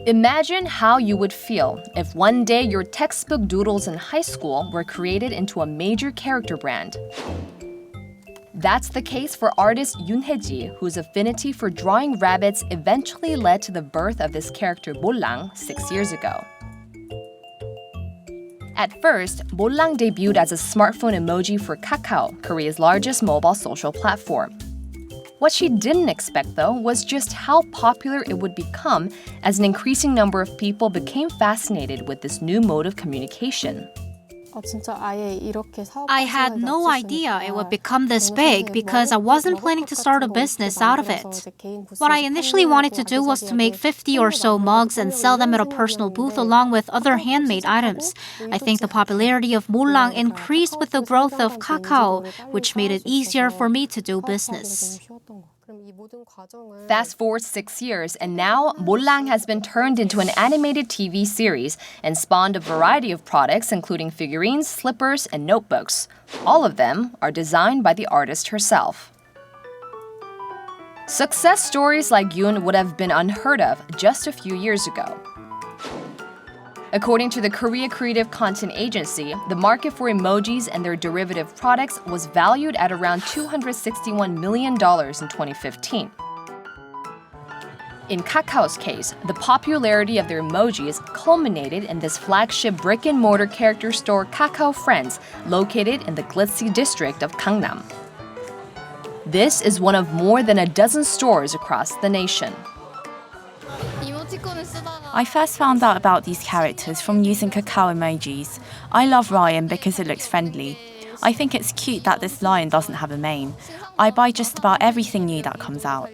Imagine how you would feel if one day your textbook doodles in high school were created into a major character brand. That's the case for artist Yoon Hye-ji, whose affinity for drawing rabbits eventually led to the birth of this character Mollang 6 years ago. At first, Mollang debuted as a smartphone emoji for Kakao, Korea's largest mobile social platform. What she didn't expect, though, was just how popular it would become as an increasing number of people became fascinated with this new mode of communication. I had no idea it would become this big because I wasn't planning to start a business out of it. What I initially wanted to do was to make 50 or so mugs and sell them at a personal booth along with other handmade items. I think the popularity of Mollang increased with the growth of Kakao, which made it easier for me to do business. Fast forward 6 years, and now Mollang has been turned into an animated TV series and spawned a variety of products, including figurines, slippers, and notebooks. All of them are designed by the artist herself. Success stories like Yoon would have been unheard of just a few years ago. According to the Korea Creative Content Agency, the market for emojis and their derivative products was valued at around $261 million in 2015. In Kakao's case, the popularity of their emojis culminated in this flagship brick-and-mortar character store Kakao Friends, located in the glitzy district of Gangnam. This is one of more than a dozen stores across the nation. I first found out about these characters from using Kakao emojis. I love Ryan because it looks friendly. I think it's cute that this lion doesn't have a mane. I buy just about everything new that comes out.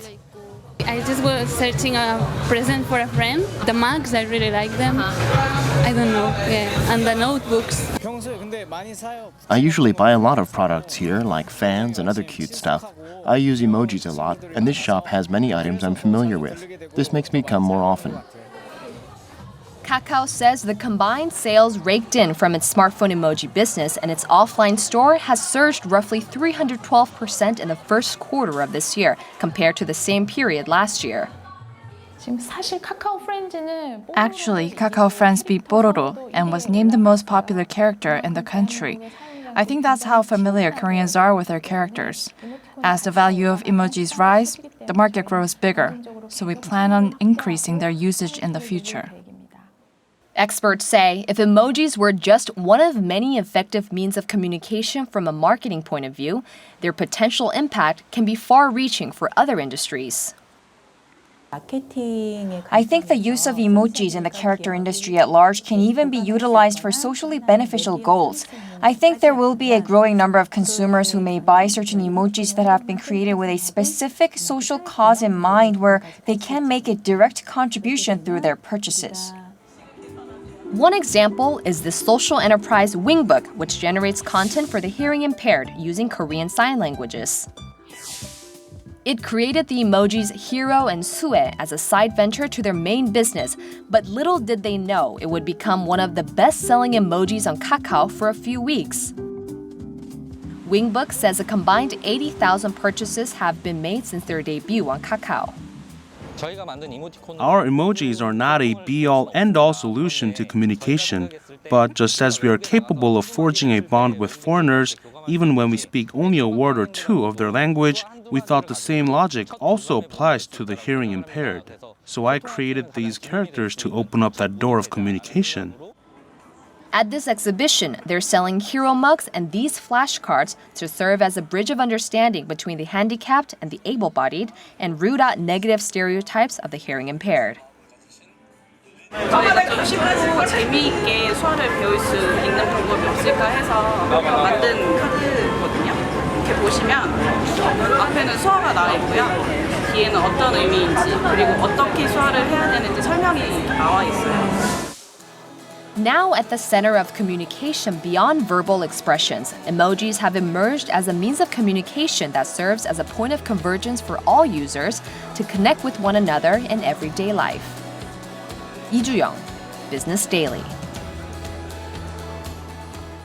I just was searching a present for a friend. The mugs, I really like them. I don't know, yeah. And the notebooks. I usually buy a lot of products here, like fans and other cute stuff. I use emojis a lot, and this shop has many items I'm familiar with. This makes me come more often. Kakao says the combined sales raked in from its smartphone emoji business and its offline store has surged roughly 312% in the first quarter of this year, compared to the same period last year. Actually, Kakao Friends beat Pororo and was named the most popular character in the country. I think that's how familiar Koreans are with their characters. As the value of emojis rise, the market grows bigger, so we plan on increasing their usage in the future. Experts say if emojis were just one of many effective means of communication from a marketing point of view, their potential impact can be far-reaching for other industries. I think the use of emojis in the character industry at large can even be utilized for socially beneficial goals. I think there will be a growing number of consumers who may buy certain emojis that have been created with a specific social cause in mind where they can make a direct contribution through their purchases. One example is the social enterprise Wingbook, which generates content for the hearing impaired using Korean sign languages. It created the emojis Hero and Sue as a side venture to their main business, but little did they know it would become one of the best-selling emojis on Kakao for a few weeks. Wingbook says a combined 80,000 purchases have been made since their debut on Kakao. Our emojis are not a be-all, end-all solution to communication, but just as we are capable of forging a bond with foreigners, even when we speak only a word or two of their language, we thought the same logic also applies to the hearing impaired. So I created these characters to open up that door of communication. At this exhibition, they're selling hero mugs and these flashcards to serve as a bridge of understanding between the handicapped and the able-bodied and root out negative stereotypes of the hearing impaired. 저희가 쉽고 재미있게 수화를 배울 수 있는 방법이 없을까 해서 만든 카드거든요. 이렇게 보시면 앞에는 수화가 나와 있고요. 뒤에는 어떤 의미인지 그리고 어떻게 수화를 해야 되는지 설명이 나와 있어요. Now at the center of communication beyond verbal expressions, emojis have emerged as a means of communication that serves as a point of convergence for all users to connect with one another in everyday life. Juyoung, Business Daily.